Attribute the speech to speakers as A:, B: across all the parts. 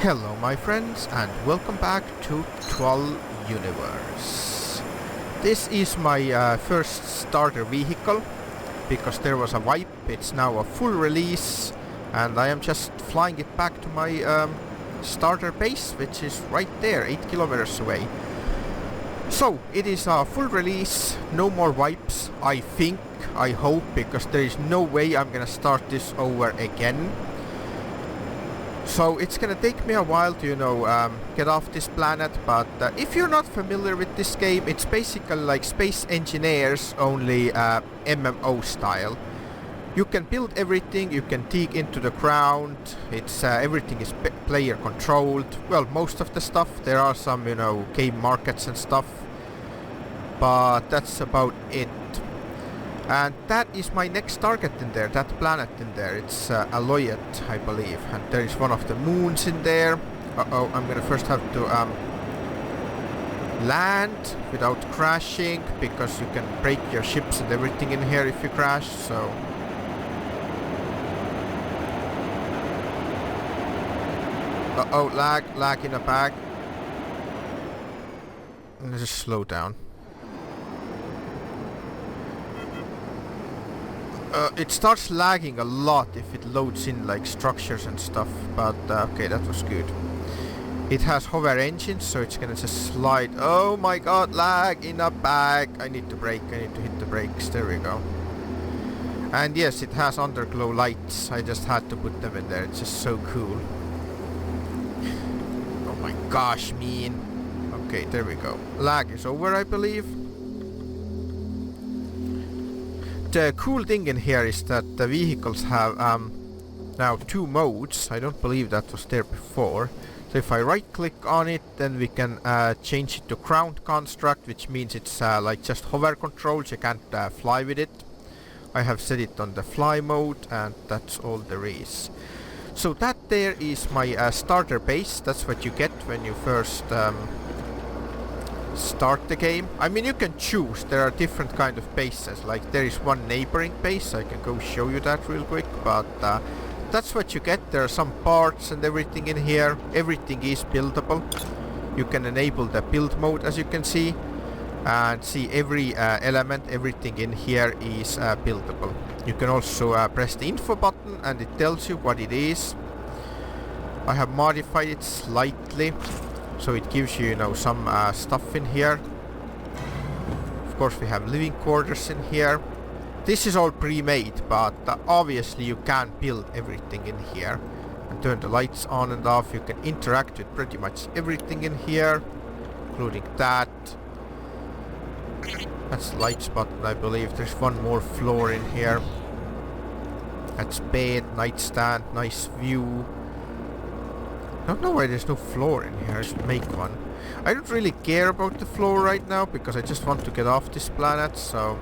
A: Hello my friends and welcome back to Troll Universe. This is my first starter vehicle because there was a wipe. It's now a full release and I am just flying it back to my starter base, which is right there, 8 kilometers away. So it is a full release, no more wipes, I think, I hope, because there is no way I'm gonna start this over again. So it's gonna take me a while to, get off this planet, but if you're not familiar with this game, it's basically like Space Engineers, only MMO style. You can build everything, you can dig into the ground, it's everything is player controlled. Well, most of the stuff, there are some, game markets and stuff, but that's about it. And that is my next target in there, that planet in there. It's Ep.8, I believe, and there is one of the moons in there. Uh-oh, I'm gonna first have to land without crashing, because you can break your ships and everything in here if you crash, so... Uh-oh, lag in the back. Let's just slow down. It starts lagging a lot if it loads in like structures and stuff, but okay, that was good. It has hover engines, so it's gonna just slide. Oh my god, lag in the back. I need to brake, I need to hit the brakes, there we go. And yes, it has underglow lights, I just had to put them in there, it's just so cool. Oh my gosh, mean. Okay, there we go. Lag is over, I believe. The cool thing in here is that the vehicles have now 2 modes. I don't believe that was there before. So if I right click on it, then we can change it to ground construct, which means it's like just hover controls, you can't fly with it. I have set it on the fly mode and that's all there is. So that there is my starter base. That's what you get when you first start the game. I mean, you can choose, there are different kind of bases, like there is one neighboring base, I can go show you that real quick, but that's what you get. There are some parts and everything in here, everything is buildable. You can enable the build mode, as you can see, and see every element, everything in here is buildable. You can also press the info button and it tells you what it is. I have modified it slightly, so it gives you, some stuff in here. Of course, we have living quarters in here. This is all pre-made, but obviously you can't build everything in here. And turn the lights on and off. You can interact with pretty much everything in here, including that. That's the lights button, I believe. There's one more floor in here. That's bed, nightstand, nice view. I don't know why there's no floor in here. I should make one. I don't really care about the floor right now because I just want to get off this planet, so...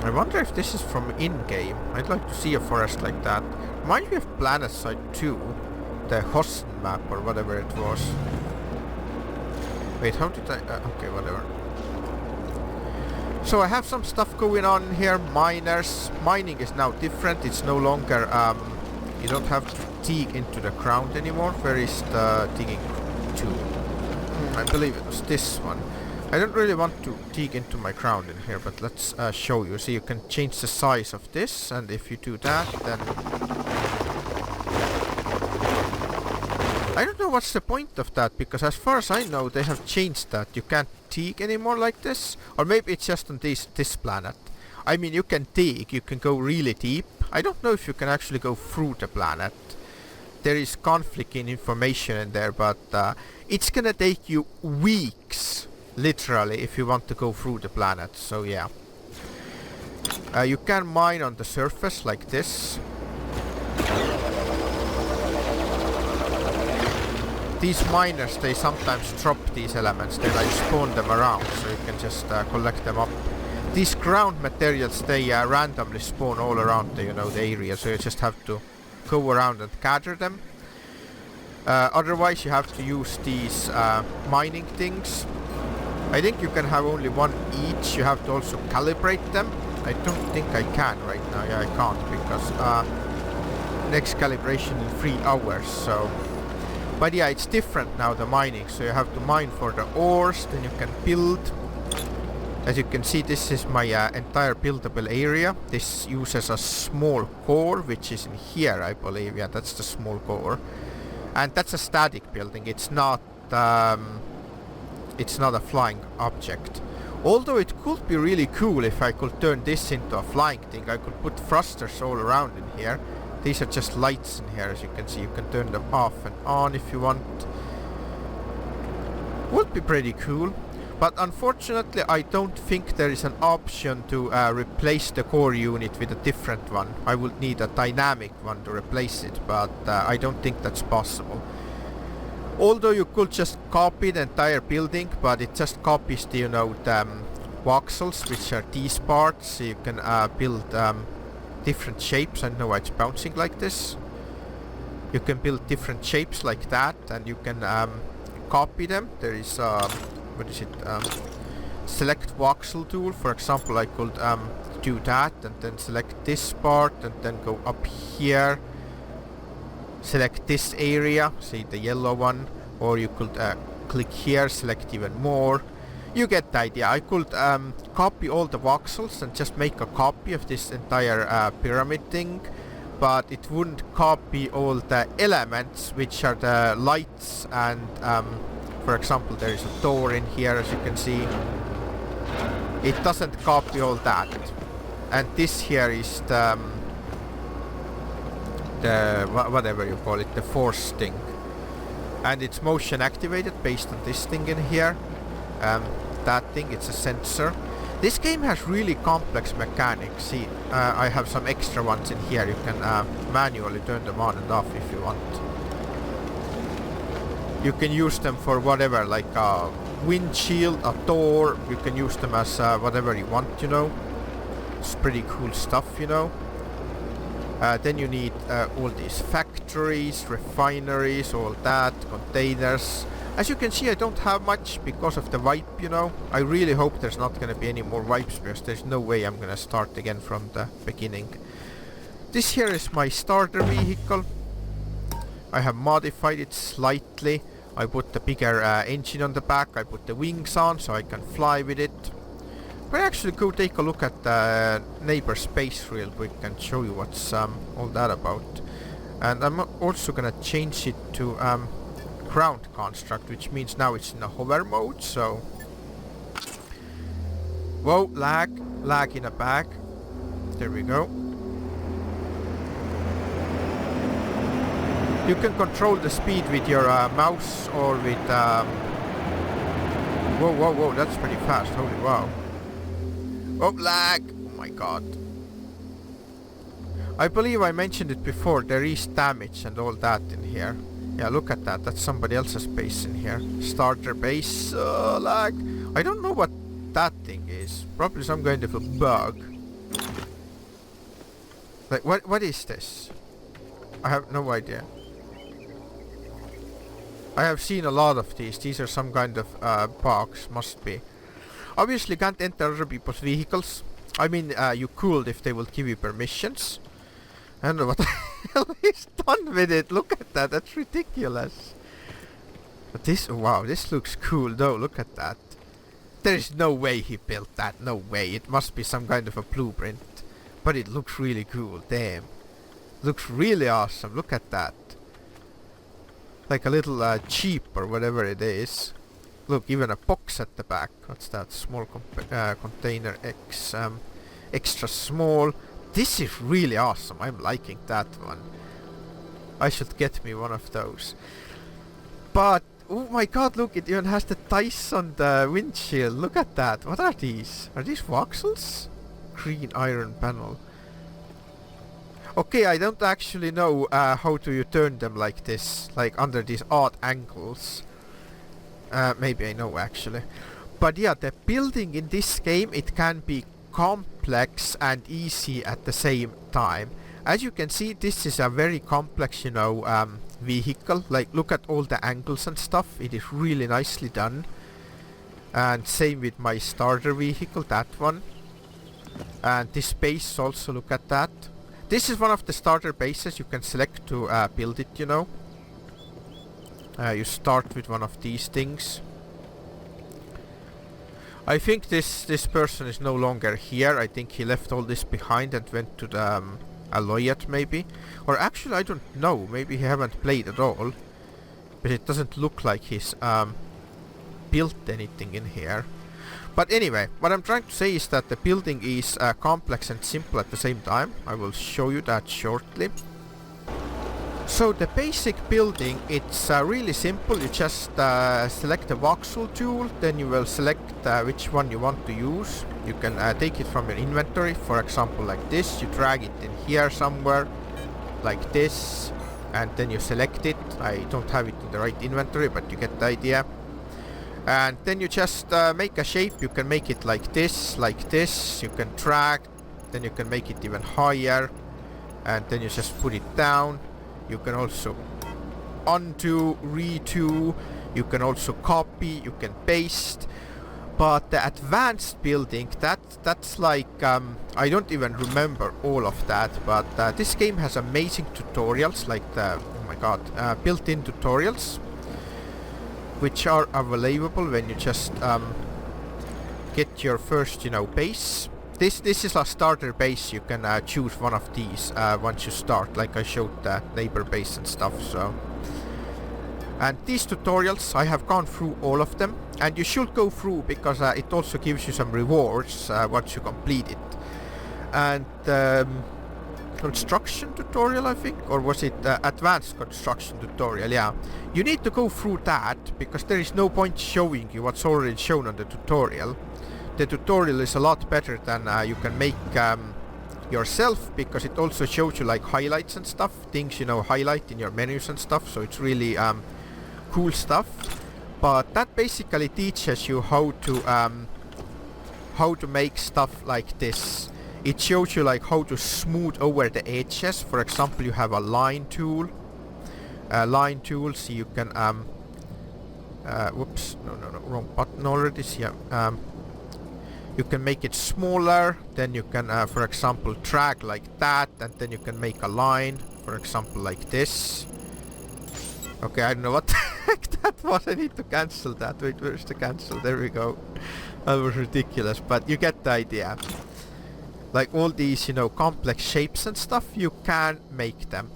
A: I wonder if this is from in-game. I'd like to see a forest like that. Reminds me of PlanetSide 2, the Hossen map or whatever it was. Wait, how did I... okay, whatever. So I have some stuff going on here. Miners. Mining is now different. It's no longer... you don't have to dig into the ground anymore. Where is the digging tool? I believe it was this one. I don't really want to dig into my ground in here, but let's show you. So you can change the size of this, and if you do that, then... I don't know what's the point of that, because as far as I know, they have changed that. You can't dig anymore like this. Or maybe it's just on this planet. I mean, you can dig, you can go really deep. I don't know if you can actually go through the planet. There is conflicting information in there, but it's gonna take you weeks, literally, if you want to go through the planet, so yeah. You can mine on the surface like this. These miners, they sometimes drop these elements, they like spawn them around, so you can just collect them up. These ground materials, they randomly spawn all around the, the area, so you just have to go around and gather them. Otherwise, you have to use these mining things. I think you can have only one each. You have to also calibrate them. I don't think I can right now. Yeah, I can't because next calibration in 3 hours, so... But yeah, it's different now, the mining, so you have to mine for the ores, then you can build. As you can see, this is my entire buildable area. This uses a small core, which is in here, I believe. Yeah, that's the small core. And that's a static building, it's not a flying object. Although it could be really cool if I could turn this into a flying thing. I could put thrusters all around in here. These are just lights in here, as you can see. You can turn them off and on if you want. Would be pretty cool. But unfortunately, I don't think there is an option to replace the core unit with a different one. I would need a dynamic one to replace it, but I don't think that's possible. Although you could just copy the entire building, but it just copies the, the voxels, which are these parts. So you can build different shapes. I don't know why it's bouncing like this. You can build different shapes like that, and you can copy them. There is what is it? Select voxel tool. For example, I could do that and then select this part and then go up here. Select this area, say the yellow one, or you could click here, select even more. You get the idea. I could copy all the voxels and just make a copy of this entire pyramid thing, but it wouldn't copy all the elements, which are the lights and for example, there is a door in here, as you can see. It doesn't copy all that. And this here is the whatever you call it, the force thing. And it's motion activated based on this thing in here. That thing, it's a sensor. This game has really complex mechanics. See, I have some extra ones in here. You can manually turn them on and off if you want. You can use them for whatever, like a windshield, a door. You can use them as whatever you want, It's pretty cool stuff, Then you need all these factories, refineries, all that, containers. As you can see, I don't have much because of the wipe, I really hope there's not going to be any more wipes, because there's no way I'm going to start again from the beginning. This here is my starter vehicle. I have modified it slightly. I put the bigger engine on the back. I put the wings on so I can fly with it. But actually go take a look at the neighbor's base real quick and show you what's all that about. And I'm also gonna change it to ground construct, which means now it's in a hover mode, so... Whoa, lag in the back. There we go. You can control the speed with your mouse or with... Whoa, that's pretty fast, holy wow. Oh, lag! Oh my god. I believe I mentioned it before, there is damage and all that in here. Yeah, look at that, that's somebody else's base in here. Starter base, lag. I don't know what that thing is. Probably some kind of a bug. Like, what is this? I have no idea. I have seen a lot of these. These are some kind of bugs, must be. Obviously can't enter other people's vehicles. I mean, you could if they will give you permissions. I don't know what the hell he's done with it. Look at that, that's ridiculous. But this, wow, this looks cool though, look at that. There is no way he built that, no way. It must be some kind of a blueprint. But it looks really cool, damn. Looks really awesome, look at that. Like a little Jeep or whatever it is. Look, even a box at the back. What's that? Small container X, extra small. This is really awesome. I'm liking that one. I should get me one of those. But oh my god, look, it even has the dice on the windshield. Look at that. What are these? Are these voxels? Green iron panel. Okay, I don't actually know how do you turn them like this, like under these odd angles. Maybe I know actually. But yeah, the building in this game, it can be complex and easy at the same time. As you can see, this is a very complex, vehicle. Like, look at all the angles and stuff. It is really nicely done. And same with my starter vehicle, that one. And this base also, look at that. This is one of the starter bases. You can select to build it, you know. You start with one of these things. I think this person is no longer here. I think he left all this behind and went to the Aloyat maybe. Or actually I don't know. Maybe he haven't played at all. But it doesn't look like he's built anything in here. But anyway, what I'm trying to say is that the building is complex and simple at the same time. I will show you that shortly. So the basic building, it's really simple. You just select the voxel tool, then you will select which one you want to use. You can take it from your inventory, for example like this. You drag it in here somewhere, like this, and then you select it. I don't have it in the right inventory, but you get the idea. And then you just make a shape. You can make it like this, you can drag, then you can make it even higher, and then you just put it down. You can also undo, redo, you can also copy, you can paste. But the advanced building, that's like, I don't even remember all of that, but this game has amazing tutorials, like the, oh my god, built-in tutorials, which are available when you just get your first, you know, base. This is a starter base. You can choose one of these once you start, like I showed the neighbor base and stuff. So, and these tutorials, I have gone through all of them, and you should go through because it also gives you some rewards once you complete it. And construction tutorial, I think, or was it advanced construction tutorial? Yeah, you need to go through that because there is no point showing you what's already shown on the tutorial. The tutorial is a lot better than you can make yourself, because it also shows you like highlights and stuff, things, you know, highlight in your menus and stuff, so it's really cool stuff. But that basically teaches you how to make stuff like this. It shows you like how to smooth over the edges. For example, you have a line tool. So you can whoops, no, wrong button already. So yeah, you can make it smaller, then you can for example drag like that, and then you can make a line, for example like this. Okay, I don't know what the heck that was. I need to cancel that. Wait, where's the cancel? There we go. That was ridiculous, but you get the idea. Like all these, you know, complex shapes and stuff, you can make them.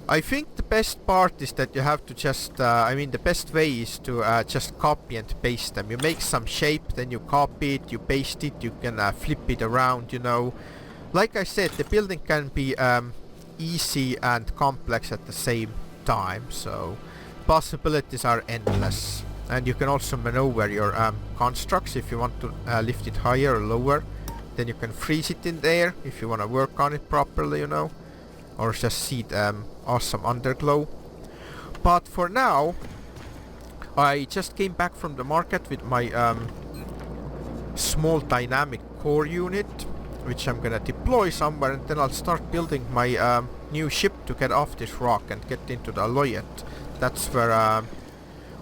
A: I think the best part is that you have to just, I mean the best way is to just copy and paste them. You make some shape, then you copy it, you paste it, you can flip it around, you know. Like I said, the building can be easy and complex at the same time, so possibilities are endless. And you can also maneuver your constructs if you want to lift it higher or lower. Then you can freeze it in there if you want to work on it properly, you know, or just see the awesome underglow. But for now, I just came back from the market with my small dynamic core unit, which I'm gonna deploy somewhere, and then I'll start building my new ship to get off this rock and get into the Aloyat. That's where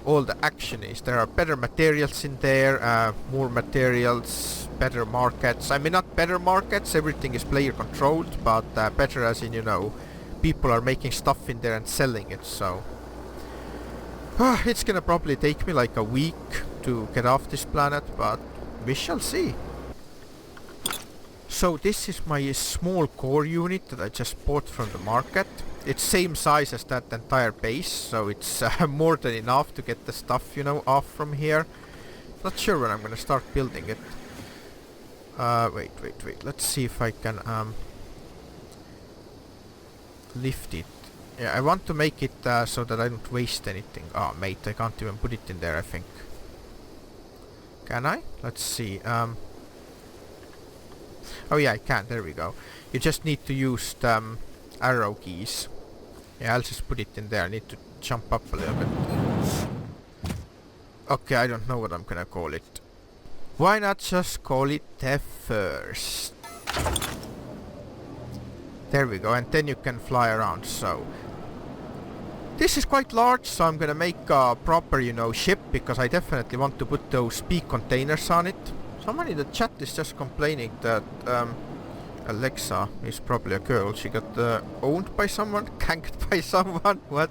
A: all the action is. There are better materials in there, more materials, better markets. I mean, not better markets, everything is player controlled, but better as in, you know, people are making stuff in there and selling it, so it's gonna probably take me like a week to get off this planet, but we shall see. So this is my small core unit that I just bought from the market. It's same size as that entire base, so it's more than enough to get the stuff, you know, off from here. Not sure when I'm gonna start building it. Wait. Let's see if I can lift it. Yeah, I want to make it so that I don't waste anything. Oh, mate, I can't even put it in there, I think. Can I? Let's see. Oh yeah, I can. There we go. You just need to use the arrow keys. Yeah, I'll just put it in there. I need to jump up a little bit. Okay, I don't know what I'm gonna call it. Why not just call it the first? There we go, and then you can fly around. So this is quite large, so I'm gonna make a proper, you know, ship, because I definitely want to put those peak containers on it. Someone in the chat is just complaining that Alexa is probably a girl. She got owned by someone? Ganked by someone? What?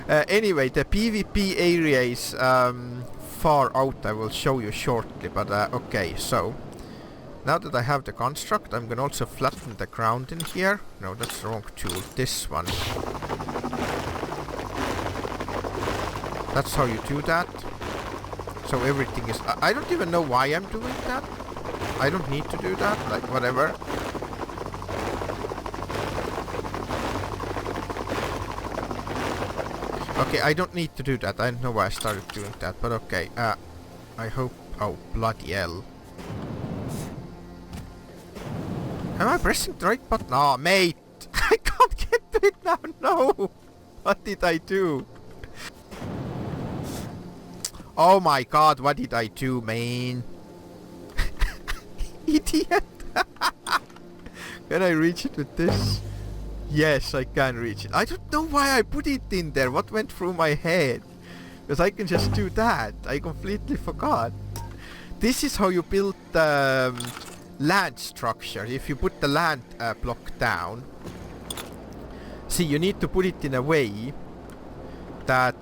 A: Anyway, the PvP area is far out. I will show you shortly. But okay, so now that I have the construct, I'm gonna also flatten the ground in here. No, that's the wrong tool. This one. That's how you do that. So everything is... I don't even know why I'm doing that. I don't need to do that. Like, whatever. Okay, I don't need to do that. I don't know why I started doing that. But okay. I hope... Oh, bloody hell. Am I pressing the right button? Aw, mate! I can't get to it now. No! What did I do? Oh my god, what did I do, man? Idiot! Can I reach it with this? Yes, I can reach it. I don't know why I put it in there. What went through my head? Because I can just do that. I completely forgot. This is how you build land structure. If you put the land block down. See, you need to put it in a way that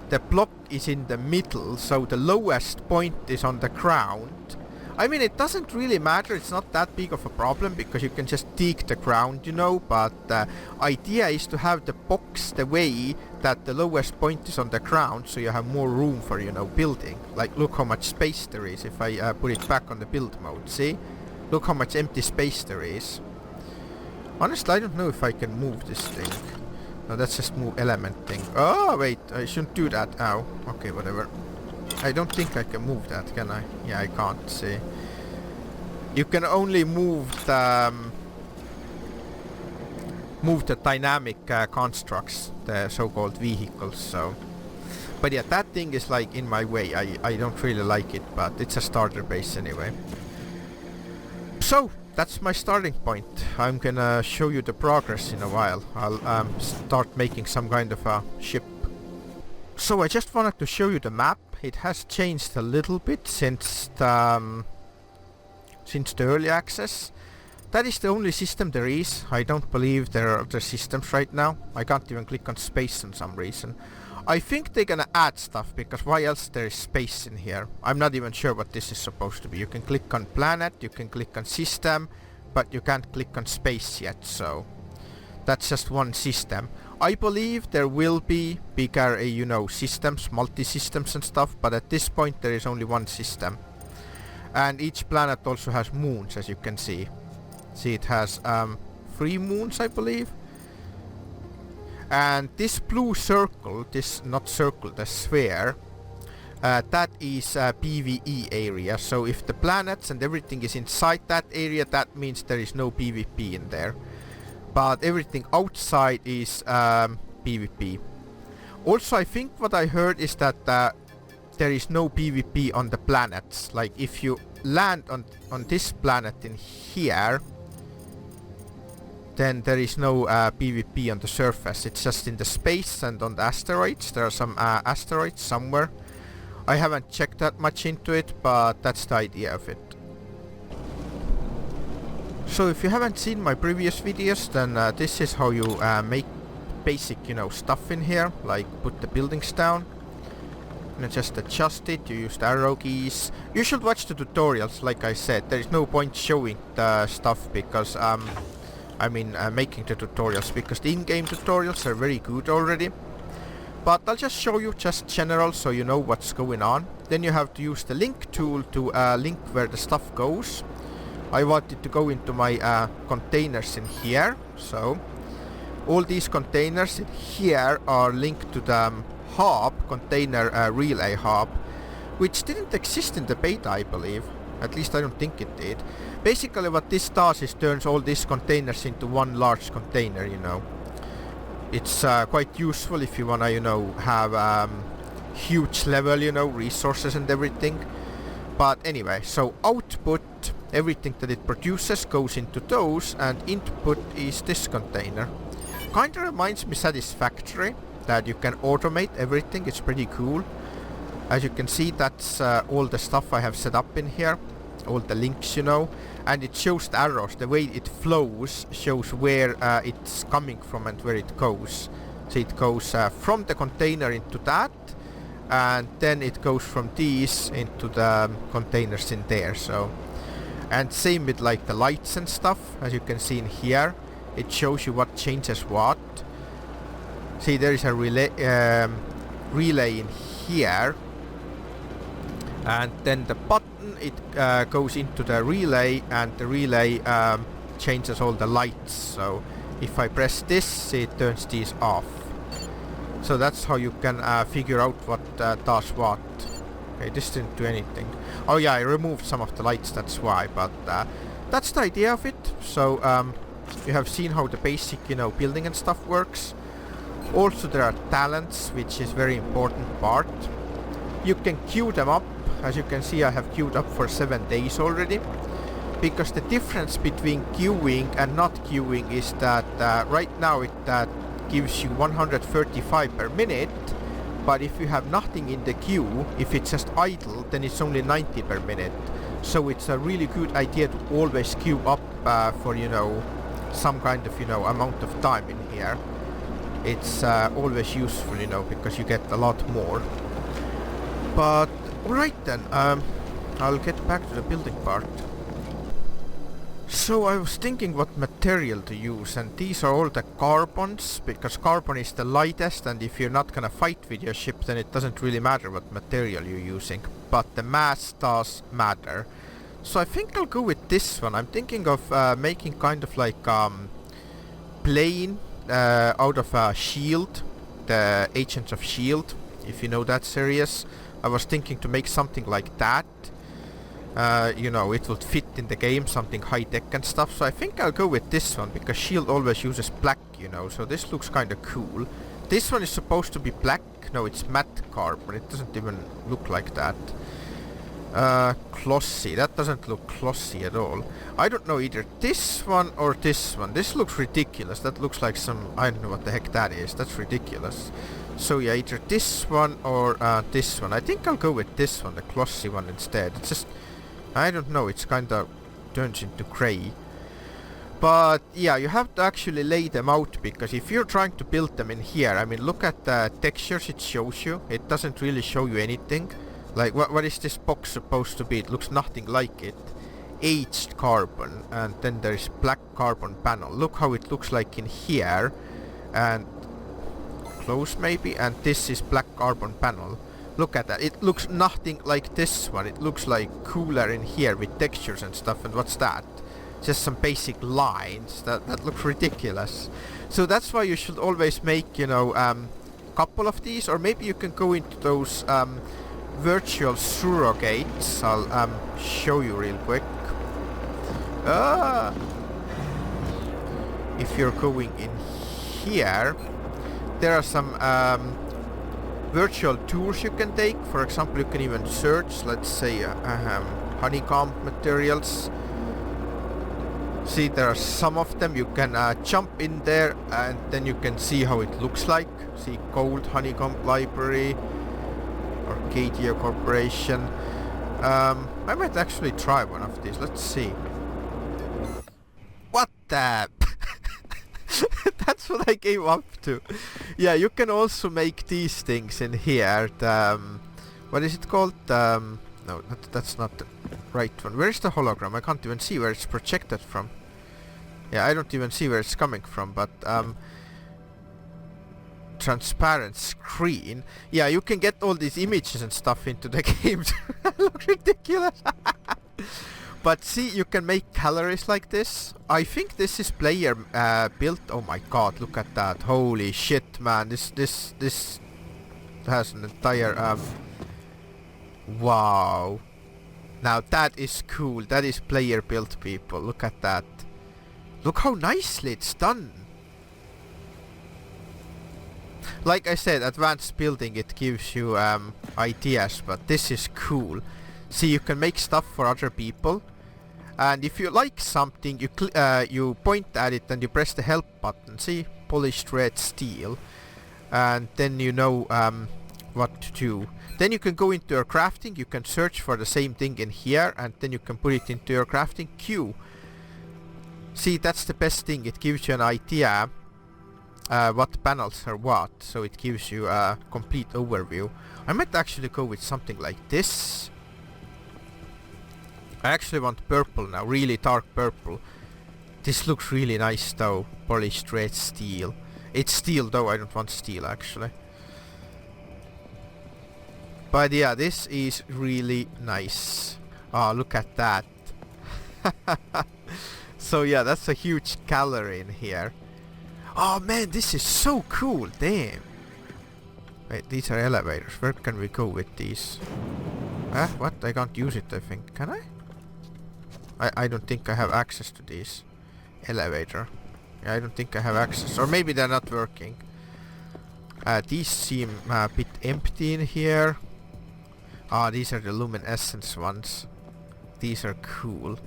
A: the block is in the middle, so the lowest point is on the ground. I mean, it doesn't really matter, it's not that big of a problem, because you can just dig the ground, you know, but the idea is to have the box the way that the lowest point is on the ground, so you have more room for, you know, building. Like, look how much space there is if I put it back on the build mode, see? Look how much empty space there is. Honestly, I don't know if I can move this thing. No, that's just move element thing. Oh, wait, I shouldn't do that. Ow. Okay, whatever. I don't think I can move that, can I? Yeah, I can't, see. You can only move the dynamic constructs, the so-called vehicles, so... But yeah, that thing is like in my way. I don't really like it, but it's a starter base anyway. So, that's my starting point. I'm gonna show you the progress in a while. I'll start making some kind of a ship. So I just wanted to show you the map. It has changed a little bit since the early access. That is the only system there is. I don't believe there are other systems right now. I can't even click on space for some reason. I think they're gonna add stuff, because why else there is space in here? I'm not even sure what this is supposed to be. You can click on planet, you can click on system, but you can't click on space yet, so that's just one system. I believe there will be bigger, you know, systems, multi-systems and stuff, but at this point there is only one system. And each planet also has moons, as you can see. See, it has 3 moons, I believe. And this blue circle, this not circle, the sphere, that is a PvE area. So if the planets and everything is inside that area, that means there is no PvP in there. But everything outside is PvP. Also, I think what I heard is that there is no PvP on the planets. Like if you land on this planet in here, then there is no PvP on the surface. It's just in the space and on the asteroids. There are some asteroids somewhere. I haven't checked that much into it, but that's the idea of it. So if you haven't seen my previous videos, then this is how you make basic, you know, stuff in here. Like put the buildings down. And just adjust it. You use the arrow keys. You should watch the tutorials, like I said. There is no point showing the stuff because making the tutorials, because the in-game tutorials are very good already. But I'll just show you just general so you know what's going on. Then you have to use the link tool to link where the stuff goes. I wanted to go into my containers in here. So all these containers in here are linked to the hub, container relay hub, which didn't exist in the beta, I believe. At least I don't think it did. Basically what this does is turns all these containers into one large container, you know. It's quite useful if you wanna, you know, have huge level, you know, resources and everything. But anyway, so output, everything that it produces goes into those, and input is this container. Kinda reminds me Satisfactory, that you can automate everything. It's pretty cool. As you can see, that's all the stuff I have set up in here. all the links, you know, and it shows the arrows. The way it flows shows where it's coming from and where it goes. So it goes from the container into that, and then it goes from these into the containers in there. So, and same with like the lights and stuff, as you can see in here, it shows you what changes what. See, there is a relay in here, and then the button, it goes into the relay, and the relay changes all the lights. So if I press this, it turns these off. So that's how you can figure out what does what. Okay, this didn't do anything. Oh yeah, I removed some of the lights, that's why, but that's the idea of it. So you have seen how the basic, you know, building and stuff works. Also there are talents, which is very important part. You can queue them up. As you can see, I have queued up for 7 days already. Because the difference between queuing and not queuing is that right now it gives you 135 per minute, but if you have nothing in the queue, if it's just idle, then it's only 90 per minute. So it's a really good idea to always queue up for, you know, some kind of, you know, amount of time in here. It's always useful, you know, because you get a lot more. But alright then, I'll get back to the building part. So I was thinking what material to use, and these are all the carbons, because carbon is the lightest, and if you're not gonna fight with your ship, then it doesn't really matter what material you're using, but the mass does matter. So I think I'll go with this one. I'm thinking of making kind of like plane out of a shield, the Agents of Shield, if you know that series. I was thinking to make something like that. You know, it would fit in the game, something high-tech and stuff. So I think I'll go with this one, because Shield always uses black, you know, so this looks kind of cool. This one is supposed to be black. No, it's matte carbon. It doesn't even look like that. Glossy. That doesn't look glossy at all. I don't know, either this one or this one. This looks ridiculous. That looks like some... I don't know what the heck that is. That's ridiculous. So yeah, either this one or this one. I think I'll go with this one, the glossy one instead. It's just... I don't know, it's kinda turns into grey. But yeah, you have to actually lay them out, because if you're trying to build them in here, I mean, look at the textures it shows you. It doesn't really show you anything. Like, what is this box supposed to be? It looks nothing like it. Aged carbon, and then there's black carbon panel. Look how it looks like in here. And close maybe, and this is black carbon panel. Look at that. It looks nothing like this one. It looks like cooler in here with textures and stuff. And what's that? Just some basic lines. That looks ridiculous. So that's why you should always make, you know, couple of these. Or maybe you can go into those virtual surrogates. I'll show you real quick. If you're going in here, there are some virtual tours you can take. For example, you can even search, let's say, honeycomb materials. See, there are some of them. You can jump in there, and then you can see how it looks like. See, Gold Honeycomb Library, Arcadia Corporation. I might actually try one of these. Let's see. What the... That's what I came up to. Yeah, you can also make these things in here. The, what is it called? No, that's not the right one. Where is the hologram? I can't even see where it's projected from. Yeah, I don't even see where it's coming from, but transparent screen. Yeah, you can get all these images and stuff into the game. That looks ridiculous. But see, you can make galleries like this. I think this is player built. Oh my god, look at that. Holy shit, man. This has an entire wow. Now that is cool. That is player built, people. Look at that. Look how nicely it's done. Like I said, advanced building, it gives you ideas, but this is cool. See, you can make stuff for other people, and if you like something, you point at it and you press the help button. See, polished red steel, and then you know what to do. Then you can go into your crafting, you can search for the same thing in here, and then you can put it into your crafting queue. See, that's the best thing, it gives you an idea what panels are what, so it gives you a complete overview. I might actually go with something like this. I actually want purple now, really dark purple. This looks really nice though, polished red steel. It's steel though, I don't want steel actually. But yeah, this is really nice. Oh, look at that. So yeah, that's a huge gallery in here. Oh man, this is so cool, damn. Wait, these are elevators. Where can we go with these? What? I can't use it, I think. Can I? I don't think I have access to these. Elevator. Yeah, I don't think I have access. Or maybe they're not working. These seem a bit empty in here. Ah, these are the luminescence ones. These are cool.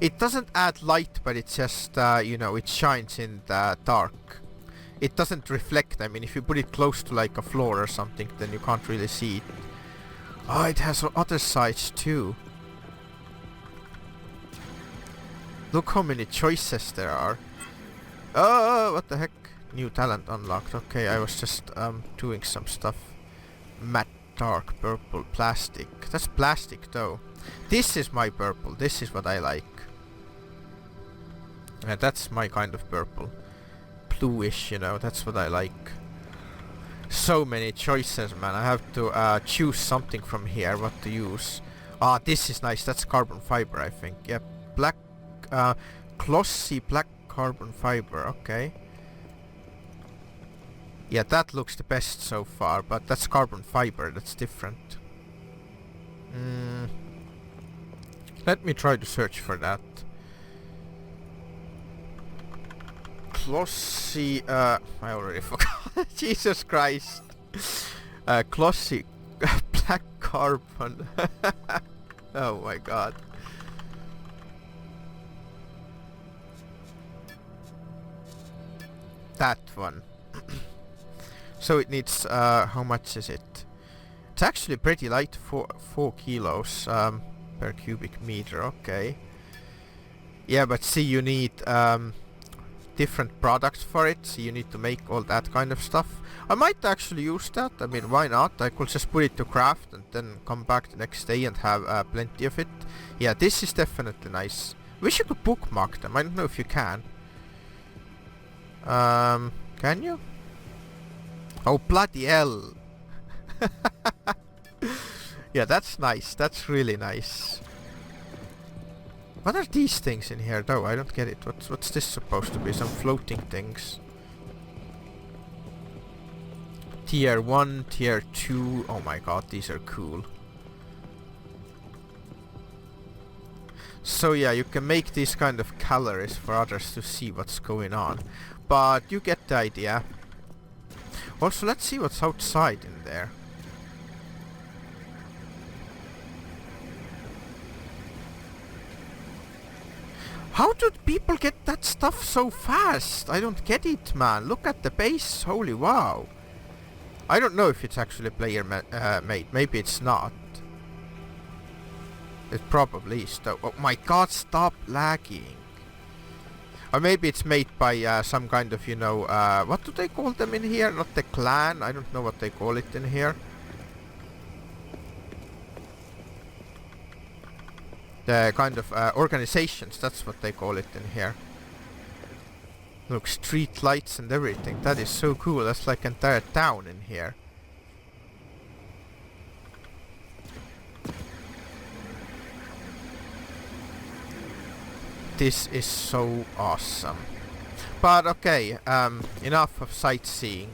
A: It doesn't add light, but it's just, you know, it shines in the dark. It doesn't reflect. I mean, if you put it close to like a floor or something, then you can't really see it. Oh, it has other sides too. Look how many choices there are. Oh, what the heck? New talent unlocked. Okay, I was just doing some stuff. Matte dark purple plastic. That's plastic though. This is my purple. This is what I like. That's my kind of purple. Bluish, you know, that's what I like. So many choices, man. I have to choose something from here, what to use. Ah, this is nice. That's carbon fiber, I think. Yeah, black, glossy black carbon fiber. Okay. Yeah, that looks the best so far, but that's carbon fiber. That's different. Let me try to search for that. Glossy, I already forgot. Jesus Christ. Glossy black carbon. Oh my god. That one. So it needs, how much is it? It's actually pretty light, 4 kilos per cubic meter, okay. Yeah, but see, you need different products for it, so you need to make all that kind of stuff. I might actually use that, I mean, why not? I could just put it to craft and then come back the next day and have plenty of it. Yeah, this is definitely nice. Wish you could bookmark them, I don't know if you can. Can you? Oh, bloody hell. Yeah, that's nice. That's really nice. What are these things in here, though? I don't get it. What's this supposed to be? Some floating things. Tier 1, Tier 2. Oh my god, these are cool. So yeah, you can make these kind of calories for others to see what's going on. But you get the idea. Also, let's see what's outside in there. How do people get that stuff so fast? I don't get it, man. Look at the base. Holy wow. I don't know if it's actually player made. Maybe it's not. It probably is though. Oh my god, stop lagging. Or maybe it's made by some kind of, you know, what do they call them in here? Not the clan, I don't know what they call it in here. The kind of organizations, that's what they call it in here. Look, street lights and everything, that is so cool, that's like an entire town in here. This is so awesome. But okay, enough of sightseeing.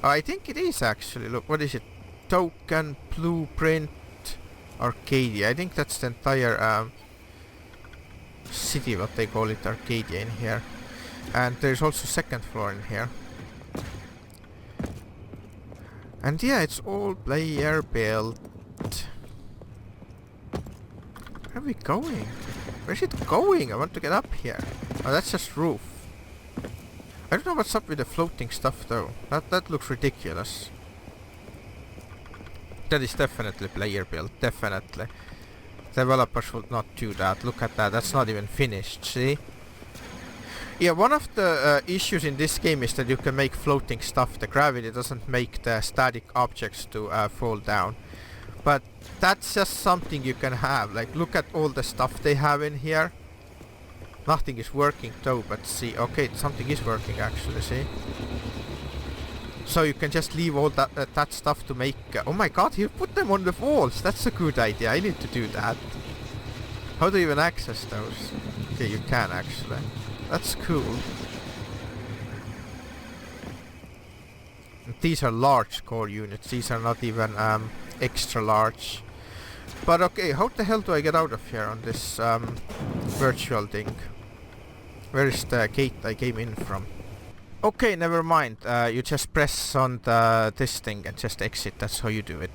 A: I think it is actually, look, what is it? Token, Blueprint, Arcadia. I think that's the entire city, what they call it, Arcadia in here. And there's also second floor in here. And yeah, it's all player built. Where are we going? Where's it going? I want to get up here. Oh, that's just roof. I don't know what's up with the floating stuff though. That looks ridiculous. That is definitely player built, definitely. Developers would not do that. Look at that, that's not even finished, see? Yeah, one of the issues in this game is that you can make floating stuff. The gravity doesn't make the static objects to fall down. But that's just something you can have. Like, look at all the stuff they have in here. Nothing is working though, but see, okay, something is working actually, see? So you can just leave all that stuff to make... oh my god, you put them on the walls! That's a good idea, I need to do that. How do you even access those? Okay, you can actually. That's cool. These are large core units, these are not even extra large. But okay, how the hell do I get out of here on this virtual thing? Where is the gate I came in from? Okay, never mind. You just press on this thing and just exit. That's how you do it.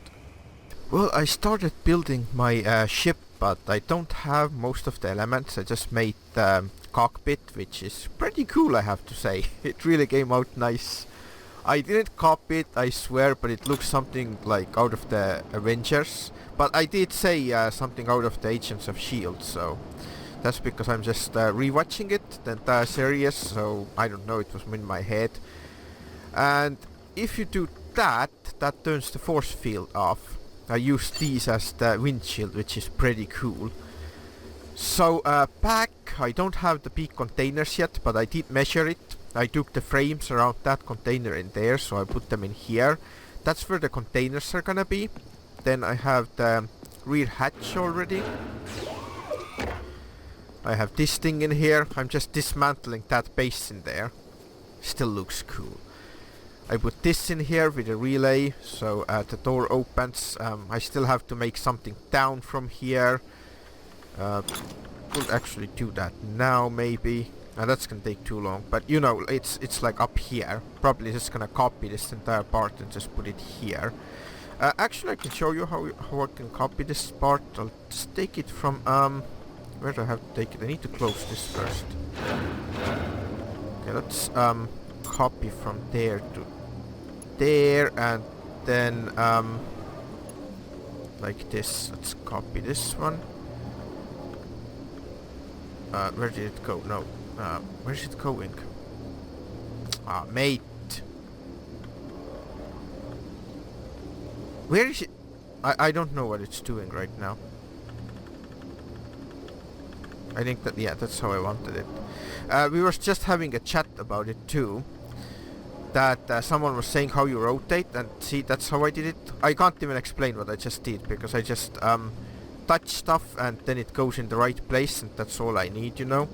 A: Well, I started building my ship, but I don't have most of the elements. I just made the cockpit, which is pretty cool, I have to say. It really came out nice. I didn't copy it, I swear, but it looks something like out of the Avengers. But I did say something out of the Agents of S.H.I.E.L.D., so that's because I'm just rewatching it, the entire series, so I don't know, it was in my head. And if you do that, that turns the force field off. I use these as the windshield, which is pretty cool. So back, I don't have the big containers yet, but I did measure it. I took the frames around that container in there, so I put them in here. That's where the containers are gonna be. Then I have the rear hatch already. I have this thing in here. I'm just dismantling that base in there. Still looks cool. I put this in here with a relay, so the door opens. I still have to make something down from here. We'll actually do that now, maybe. That's gonna take too long, but you know, it's like up here. Probably just gonna copy this entire part and just put it here. Actually, I can show you how I can copy this part. I'll just take it from where do I have to take it? I need to close this first. Okay, let's copy from there to there, and then like this. Let's copy this one. Where did it go? No. Where's it going? Ah, mate. Where is it? I don't know what it's doing right now. I think that, yeah, that's how I wanted it. We were just having a chat about it too. That someone was saying how you rotate, and see, that's how I did it. I can't even explain what I just did, because I just touch stuff and then it goes in the right place, and that's all I need, you know.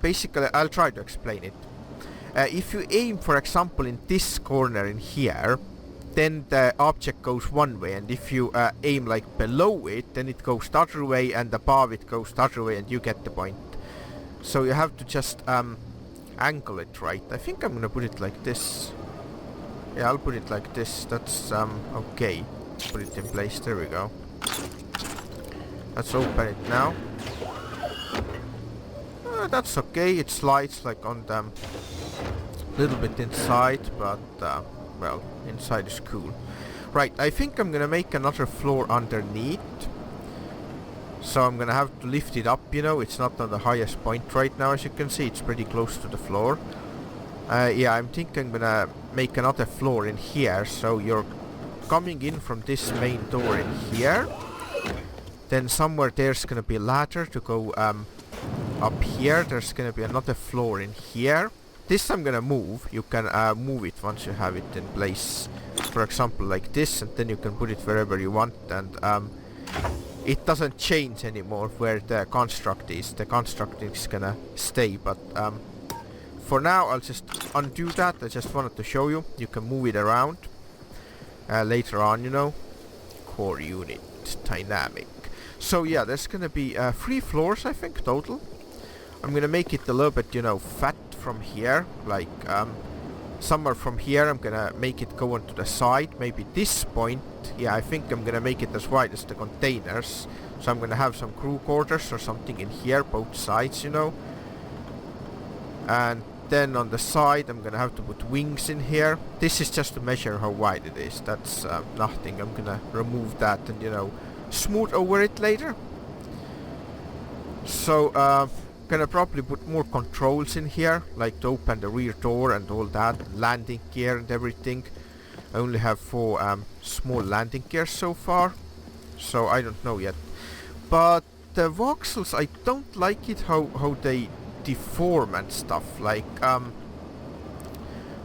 A: Basically, I'll try to explain it. If you aim, for example, in this corner in here, then the object goes one way, and if you aim like below it, then it goes the other way, and above it goes the other way, and you get the point. So you have to just angle it right. I think I'm gonna put it like this. Yeah, I'll put it like this. That's okay. Put it in place. There we go. Let's open it now. That's okay. It slides like on the little bit inside, but well, inside is cool. Right, I think I'm gonna make another floor underneath. So I'm gonna have to lift it up, you know. It's not on the highest point right now, as you can see. It's pretty close to the floor. Yeah, I'm thinking I'm gonna make another floor in here. So you're coming in from this main door in here. Then somewhere there's gonna be a ladder to go up here. There's gonna be another floor in here. This I'm gonna move. You can move it once you have it in place. For example, like this, and then you can put it wherever you want, and it doesn't change anymore where the construct is. The construct is gonna stay, but for now I'll just undo that. I just wanted to show you. You can move it around later on, you know. Core unit, dynamic. So yeah, there's gonna be 3 floors, I think, total. I'm gonna make it a little bit, you know, fat from here, like somewhere from here. I'm gonna make it go onto the side, maybe this point. Yeah, I think I'm gonna make it as wide as the containers, so I'm gonna have some crew quarters or something in here, both sides, you know. And then on the side I'm gonna have to put wings in here. This is just to measure how wide it is. That's nothing. I'm gonna remove that and, you know, smooth over it later. So gonna probably put more controls in here, like to open the rear door and all that, landing gear and everything. I only have 4 small landing gears so far, so I don't know yet. But the voxels, I don't like it how they deform and stuff. Like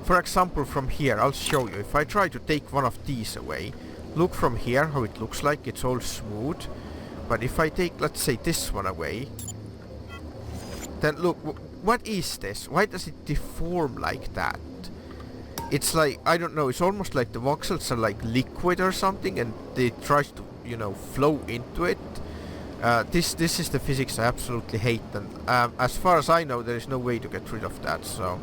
A: for example, from here, I'll show you. If I try to take one of these away, look from here how it looks like. It's all smooth. But if I take, let's say, this one away, then look, what is this? Why does it deform like that? It's like, I don't know, it's almost like the voxels are like liquid or something, and they try to, you know, flow into it. This is the physics I absolutely hate, and as far as I know, there is no way to get rid of that, so...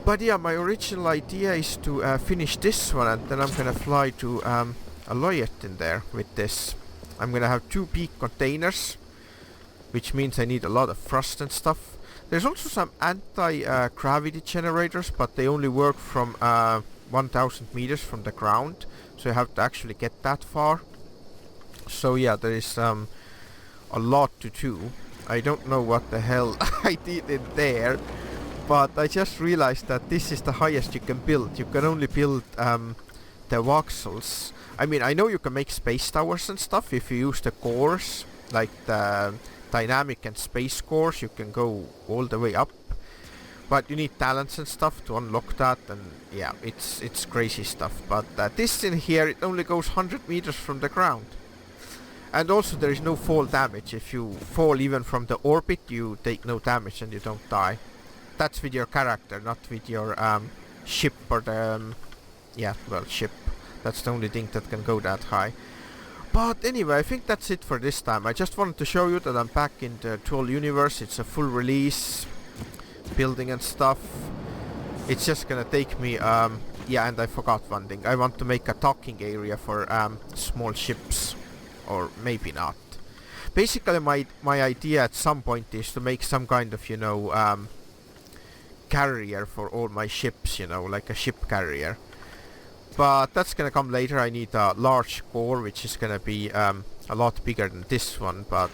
A: But yeah, my original idea is to finish this one, and then I'm gonna fly to Aloyet in there with this. I'm gonna have 2 big containers, which means I need a lot of thrust and stuff. There's also some anti-gravity generators, but they only work from 1000 meters from the ground, so you have to actually get that far. So yeah, there is a lot to do. I don't know what the hell I did in there, but I just realized that this is the highest you can build. You can only build the voxels. I mean, I know you can make space towers and stuff if you use the cores, like the dynamic and space cores. You can go all the way up, but you need talents and stuff to unlock that, and yeah, it's crazy stuff. But this in here, it only goes 100 meters from the ground, and also there is no fall damage. If you fall even from the orbit, you take no damage and you don't die. That's with your character, not with your ship or the yeah, well, ship. That's the only thing that can go that high. But anyway, I think that's it for this time. I just wanted to show you that I'm back in the Troll universe. It's a full release, building and stuff. It's just gonna take me, yeah, and I forgot one thing. I want to make a docking area for small ships, or maybe not. Basically, my idea at some point is to make some kind of, you know, carrier for all my ships, you know, like a ship carrier. But that's gonna come later. I need a large core, which is gonna be a lot bigger than this one. But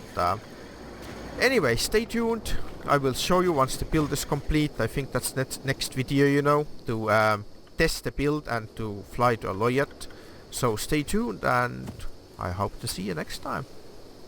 A: anyway, stay tuned. I will show you once the build is complete. I think that's next video, you know, to test the build and to fly to Aloyet. So stay tuned, and I hope to see you next time.